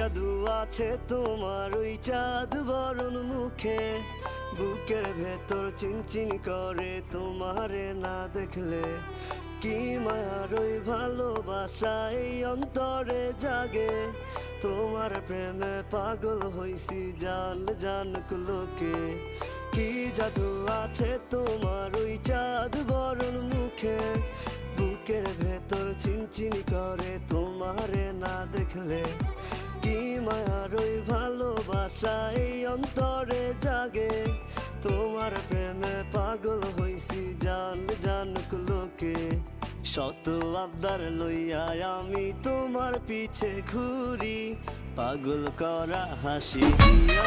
জাদু আছে তোমার ওই চাঁদ বরণ মুখে, বুকের ভেতর চিনচিন করে তোমারে না দেখলে। কি মায়ার ওই ভালোবাসা এই অন্তরে জাগে, তোমার প্রেমে পাগল হইছি জান জানুক লোকে। কি জাদু আছে তোমার ওই চাঁদ বরণ মুখে, বুকের ভেতর চিনচিন করে তোমারে না দেখলে। কি মায়ার ওই ভালোবাসা এই অন্তরে জাগে, তোমার প্রেমে পাগল হইছি জান জানুক লোকে। শত আবদার লইয়া আমি তোমার পিছে ঘুরি, পাগল করা হাসি দিয়া